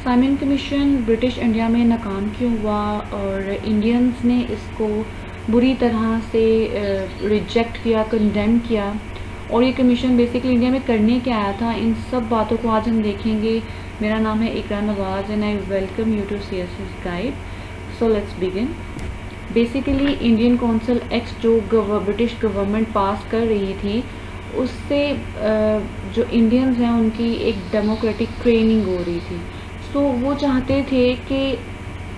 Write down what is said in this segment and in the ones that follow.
Simon commission British India में नाकाम क्यों हुआ और इंडियंस ने इसको बुरी तरह से रिजेक्ट किया, कंडेम किया, और ये कमीशन बेसिकली इंडिया में करने क्या आया था, इन सब बातों को आज हम देखेंगे। मेरा नाम है Iqra Nawaz and I welcome you to CSS guide. So let's begin. Basically Indian Council Act जो ब्रिटिश गवर्नमेंट पास कर रही थी, उससे जो इंडियंस हैं उनकी एक डेमोक्रेटिक ट्रेनिंग हो रही थी। सो वो चाहते थे कि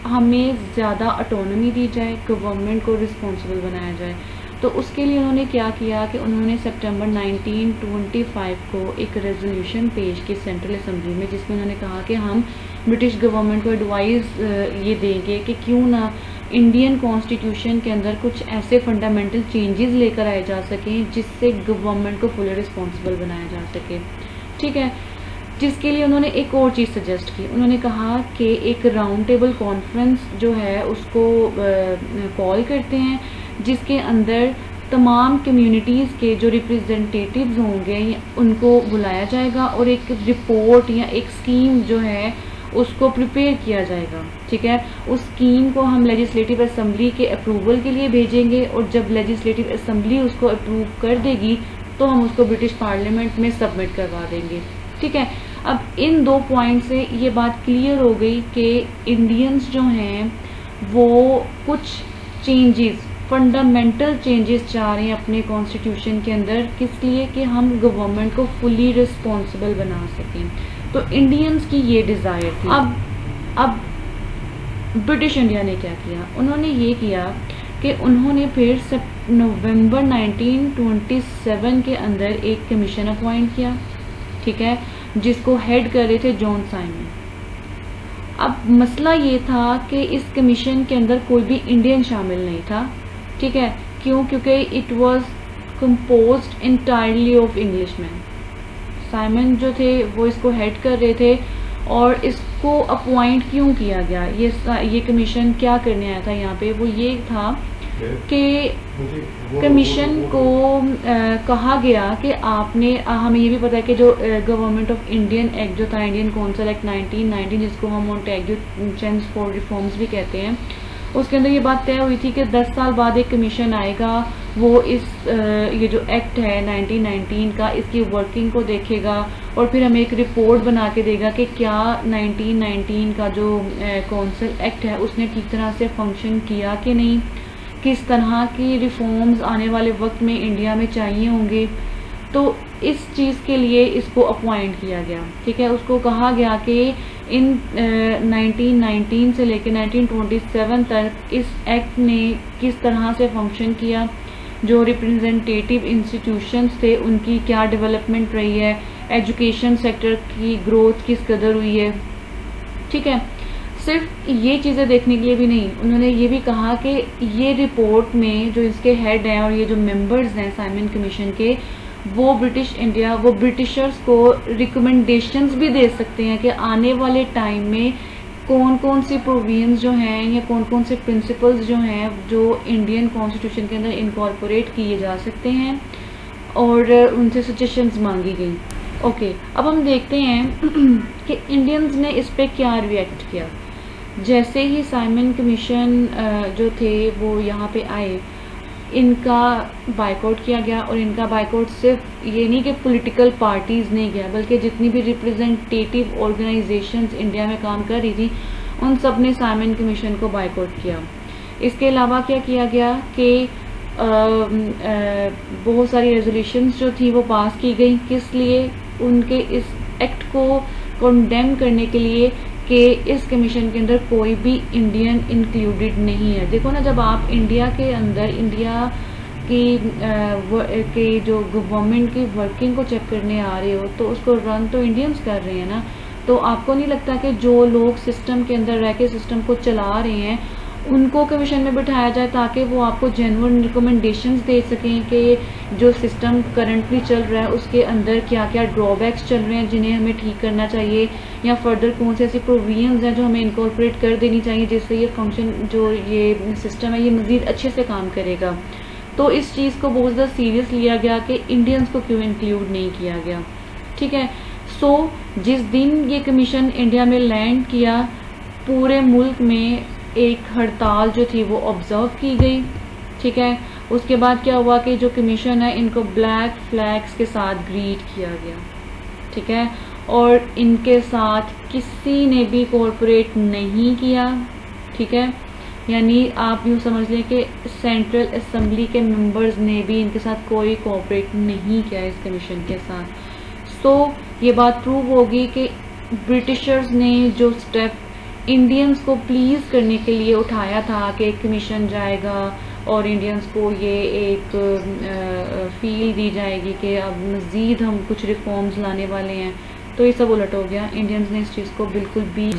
हमें ज़्यादा ऑटोनॉमी दी जाए, गवर्नमेंट को रिस्पॉन्सिबल बनाया जाए। तो उसके लिए उन्होंने क्या किया कि उन्होंने सितंबर 1925 को एक रेजोल्यूशन पेश की सेंट्रल असेंबली में, जिसमें उन्होंने कहा कि हम ब्रिटिश गवर्नमेंट को एडवाइस ये देंगे कि क्यों ना इंडियन कॉन्स्टिट्यूशन के अंदर कुछ ऐसे फंडामेंटल चेंजेस लेकर आए जा सकें जिससे गवर्नमेंट को फुली रिस्पॉन्सिबल बनाया जा सके। ठीक है, जिसके लिए उन्होंने एक और चीज़ सजेस्ट की। उन्होंने कहा कि एक राउंड टेबल कॉन्फ्रेंस जो है उसको कॉल करते हैं, जिसके अंदर तमाम कम्युनिटीज़ के जो रिप्रेजेंटेटिव्स होंगे उनको बुलाया जाएगा और एक रिपोर्ट या एक स्कीम जो है उसको प्रिपेयर किया जाएगा। ठीक है, उस स्कीम को हम लेजिस्लेटिव असेंबली के अप्रूवल के लिए भेजेंगे और जब लेजिस्लेटिव असेंबली उसको अप्रूव कर देगी तो हम उसको ब्रिटिश पार्लियामेंट में सबमिट करवा देंगे। ठीक है, अब इन दो पॉइंट से ये बात क्लियर हो गई कि इंडियंस जो हैं वो कुछ चेंजेस, फंडामेंटल चेंजेस चाह रहे हैं अपने कॉन्स्टिट्यूशन के अंदर, किस लिए कि हम गवर्नमेंट को फुली रिस्पॉन्सिबल बना सकें। तो इंडियंस की ये डिज़ायर थी। अब ब्रिटिश इंडिया ने क्या किया, उन्होंने ये किया कि उन्होंने फिर नवंबर 1927 के अंदर एक कमीशन अपॉइंट किया। ठीक है, जिसको हेड कर रहे थे जॉन साइमन। अब मसला ये था कि इस कमीशन के अंदर कोई भी इंडियन शामिल नहीं था। ठीक है, क्यों? क्योंकि it was composed entirely of Englishman. Simon जो थे वो इसको हेड कर रहे थे और इसको अपॉइंट क्यों किया गया, ये कमीशन क्या करने आया था यहाँ पे, वो ये था कि कमीशन को कहा गया कि आपने हमें ये भी पता है कि जो गवर्नमेंट ऑफ इंडियन एक्ट जो था, इंडियन काउंसिल एक्ट 1919, जिसको हम मोंटेग्यू चेंज फॉर रिफॉर्म्स भी कहते हैं, उसके अंदर ये बात तय हुई थी कि 10 साल बाद एक कमीशन आएगा, वो इस ये जो एक्ट है 1919 का, इसकी वर्किंग को देखेगा और फिर हमें एक रिपोर्ट बना के देगा कि क्या 1919 का जो काउंसिल एक्ट है उसने ठीक तरह से फंक्शन किया कि नहीं, किस तरह की रिफॉर्म्स आने वाले वक्त में इंडिया में चाहिए होंगे। तो इस चीज़ के लिए इसको अपॉइंट किया गया। ठीक है, उसको कहा गया कि इन 1919 से लेकर 1927 तक इस एक्ट ने किस तरह से फंक्शन किया, जो रिप्रेजेंटेटिव इंस्टीट्यूशंस थे उनकी क्या डेवलपमेंट रही है, एजुकेशन सेक्टर की ग्रोथ किस कदर हुई है। ठीक है, सिर्फ ये चीज़ें देखने के लिए भी नहीं, उन्होंने ये भी कहा कि ये रिपोर्ट में जो इसके हेड हैं और ये जो मेंबर्स हैं साइमन कमीशन के, वो ब्रिटिश इंडिया, वो ब्रिटिशर्स को रिकमेंडेशंस भी दे सकते हैं कि आने वाले टाइम में कौन कौन सी प्रोविजंस जो हैं या कौन कौन से प्रिंसिपल्स जो हैं जो इंडियन कॉन्स्टिट्यूशन के अंदर इनकॉर्पोरेट किए जा सकते हैं, और उनसे सजेशंस मांगी गई। ओके, अब हम देखते हैं कि इंडियंस ने इस पर क्या रिएक्ट किया। जैसे ही साइमन कमीशन जो थे वो यहाँ पे आए, इनका बायकॉट किया गया, और इनका बायकॉट सिर्फ ये नहीं कि पॉलिटिकल पार्टीज़ ने किया, बल्कि जितनी भी रिप्रेजेंटेटिव ऑर्गेनाइजेशंस इंडिया में काम कर रही थी उन सब ने साइमन कमीशन को बायकॉट किया। इसके अलावा क्या किया गया कि बहुत सारी रेजोल्यूशंस जो थी वो पास की गई, किस लिए, उनके इस एक्ट को कंडेम करने के लिए कि इस कमीशन के अंदर कोई भी इंडियन इंक्लूडेड नहीं है। देखो ना, जब आप इंडिया के अंदर इंडिया की जो गवर्नमेंट की वर्किंग को चेक करने आ रहे हो तो उसको रन तो इंडियंस कर रहे हैं ना। तो आपको नहीं लगता कि जो लोग सिस्टम के अंदर रह के सिस्टम को चला रहे हैं उनको कमीशन में बिठाया जाए, ताकि वो आपको जेन्युइन रिकमेंडेशंस दे सकें कि जो सिस्टम करंटली चल रहा है उसके अंदर क्या क्या ड्रॉबैक्स चल रहे हैं जिन्हें हमें ठीक करना चाहिए, या फर्दर कौन से ऐसी प्रोविजंस हैं जो हमें इनकॉर्पोरेट कर देनी चाहिए जिससे ये फंक्शन, जो ये सिस्टम है, ये मज़ीद अच्छे से काम करेगा। तो इस चीज़ को बहुत ज़्यादा सीरियस लिया गया कि इंडियंस को क्यों इंक्लूड नहीं किया गया। ठीक है, सो जिस दिन ये कमीशन इंडिया में लैंड किया, पूरे मुल्क में एक हड़ताल जो थी वो ऑब्जर्व की गई, ठीक है। उसके बाद क्या हुआ कि जो कमीशन है इनको ब्लैक फ्लैग्स के साथ ग्रीट किया गया, ठीक है, और इनके साथ किसी ने भी कोऑपरेट नहीं किया, ठीक है। यानी आप यूँ समझ लें कि सेंट्रल असेंबली के मेंबर्स ने भी इनके साथ कोई कोऑपरेट नहीं किया इस कमीशन के साथ। सो ये बात प्रूव होगी कि ब्रिटिशर्स ने जो स्टेप इंडियंस को प्लीज़ करने के लिए उठाया था कि एक कमीशन जाएगा और इंडियंस को ये एक फील दी जाएगी कि अब मज़ीद हम कुछ रिफॉर्म्स लाने वाले हैं, तो ये सब उलट हो गया। इंडियंस ने इस चीज़ को बिल्कुल भी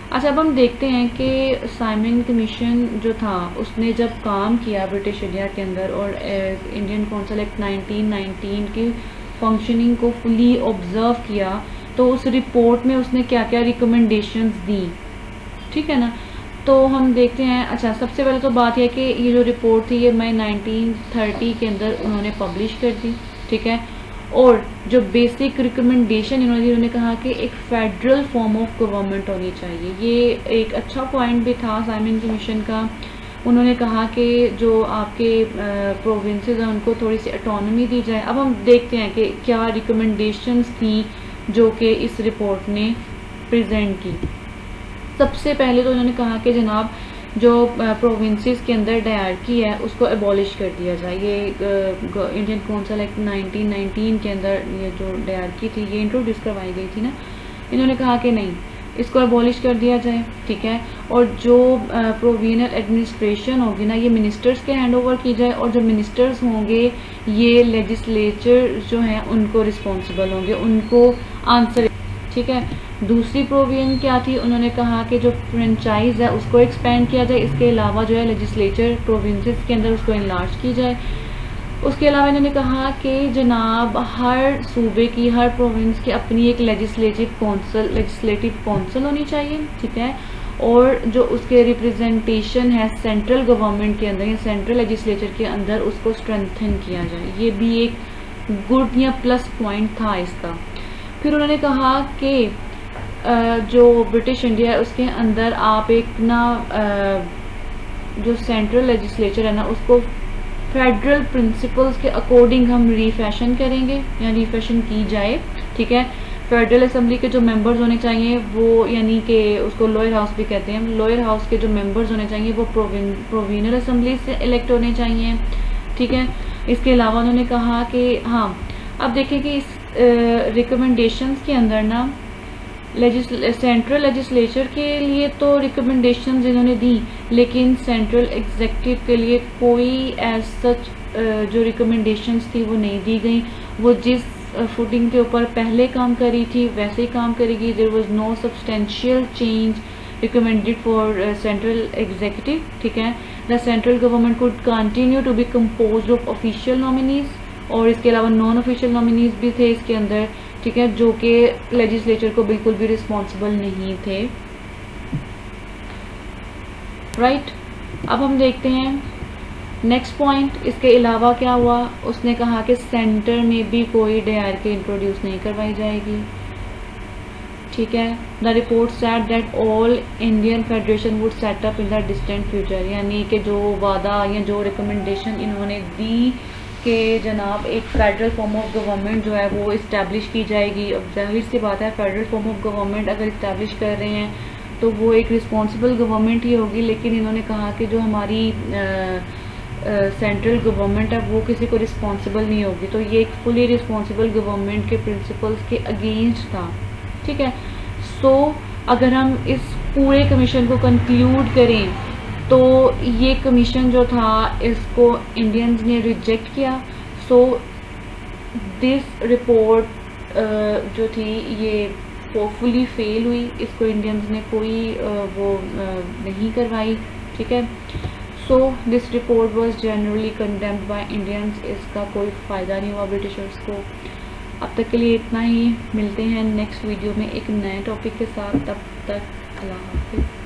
अच्छा, अब हम देखते हैं कि साइमन कमीशन जो था उसने जब काम किया ब्रिटिश इंडिया के अंदर और इंडियन कौंसिल एक्ट 1919 की फंक्शनिंग को फुली ऑब्जर्व किया, तो उस रिपोर्ट में उसने क्या क्या रिकमेंडेशंस दी, ठीक है ना। तो हम देखते हैं। अच्छा, सबसे पहले तो बात यह कि ये जो रिपोर्ट थी ये मई 1930 के अंदर उन्होंने पब्लिश कर दी, ठीक है। और जो बेसिक रिकमेंडेशन इन्होंने कहा कि एक फेडरल फॉर्म ऑफ गवर्नमेंट होनी चाहिए। ये एक अच्छा पॉइंट भी था साइमन कमीशन का। उन्होंने कहा कि जो आपके प्रोविंसेस हैं उनको थोड़ी सी ऑटोनॉमी दी जाए। अब हम देखते हैं कि क्या रिकमेंडेशंस थी जो कि इस रिपोर्ट ने प्रेजेंट की। सबसे पहले तो उन्होंने कहा कि जनाब जो प्रोविंसेस के अंदर डायरकी है उसको एबॉलिश कर दिया जाए। ये इंडियन कौंसिल एक्ट 1919 के अंदर ये जो डायरकी थी ये इंट्रोड्यूस करवाई गई थी ना, इन्होंने कहा कि नहीं, इसको एबॉलिश कर दिया जाए, ठीक है। और जो प्रोविजनल एडमिनिस्ट्रेशन होगी ना ये मिनिस्टर्स के हैंड ओवर की जाए, और जो मिनिस्टर्स होंगे ये लेजिस्लेचर जो हैं उनको रिस्पॉन्सिबल होंगे, उनको आंसर, ठीक है। दूसरी प्रोविजन क्या थी, उन्होंने कहा कि जो फ्रेंचाइज है उसको एक्सपेंड किया जाए। इसके अलावा जो है लेजिस्लेचर प्रोविंसेस के अंदर उसको इनलार्ज की जाए। उसके अलावा इन्होंने कहा कि जनाब हर सूबे की, हर प्रोविंस की अपनी एक लेजिस्लेटिव काउंसिल होनी चाहिए, ठीक है। और जो उसके रिप्रेजेंटेशन है सेंट्रल गवर्नमेंट के अंदर या सेंट्रल लेजिस्लेचर के अंदर उसको स्ट्रेंथन किया जाए। ये भी एक गुड या प्लस पॉइंट था इसका। फिर उन्होंने कहा कि जो ब्रिटिश इंडिया है उसके अंदर आप एक ना जो सेंट्रल लेजिस्लेचर है ना उसको फेडरल प्रिंसिपल्स के अकॉर्डिंग हम रीफैशन करेंगे या रीफैशन की जाए, ठीक है। फेडरल असेंबली के जो मेंबर्स होने चाहिए वो, यानी कि उसको लोअर हाउस भी कहते हैं, लोअर हाउस के जो मेंबर्स होने चाहिए वो प्रोविजनल असेंबली से इलेक्ट होने चाहिए, ठीक है। इसके अलावा उन्होंने कहा कि हाँ, अब देखें कि इस रिकमेंडेशंस के अंदर ना सेंट्रल लेजिस्लेचर के लिए तो रिकमेंडेशंस इन्होंने दी, लेकिन सेंट्रल एग्जीक्यूटिव के लिए कोई एज सच जो रिकमेंडेशंस थी वो नहीं दी गई। वो जिस फुटिंग के ऊपर पहले काम करी थी वैसे ही काम करेगी। There was no substantial change recommended for central executive, ठीक है। The central government could continue to be composed of official nominees, और इसके अलावा नॉन ऑफिशियल नॉमिनीज भी थे इसके अंदर, ठीक है, जो कि लेजिस्लेचर को बिल्कुल भी रिस्पॉन्सिबल नहीं थे, राइट। अब हम देखते हैं नेक्स्ट पॉइंट। इसके अलावा क्या हुआ, उसने कहा कि सेंटर में भी कोई डायरकी इंट्रोड्यूस नहीं करवाई जाएगी, ठीक है। The report said that all Indian federation would set up in the distant future, यानी कि जो वादा या जो रिकमेंडेशन इन्होंने दी कि जनाब एक फेडरल फॉर्म ऑफ गवर्नमेंट जो है वो इस्टेब्लिश की जाएगी। अब जाहिर सी बात है फेडरल फॉर्म ऑफ गवर्नमेंट अगर इस्टेब्लिश कर रहे हैं तो वो एक रिस्पॉन्सिबल गवर्नमेंट ही होगी, लेकिन इन्होंने कहा कि जो हमारी सेंट्रल गवर्नमेंट है वो किसी को रिस्पॉन्सिबल नहीं होगी। तो ये एक फुली रिस्पॉन्सिबल गवर्नमेंट के प्रिंसिपल्स के अगेंस्ट था, ठीक है। सो अगर हम इस पूरे कमीशन को कंक्लूड करें तो ये कमीशन जो था इसको इंडियंस ने रिजेक्ट किया। सो दिस रिपोर्ट जो थी ये फुली फेल हुई, इसको इंडियंस ने कोई वो नहीं करवाई, ठीक है। So this report was generally condemned by Indians, इसका कोई फ़ायदा नहीं हुआ ब्रिटिशर्स को। अब तक के लिए इतना ही, मिलते हैं नेक्स्ट वीडियो में एक नए टॉपिक के साथ, तब तक अल्लाह हाफ़िज़।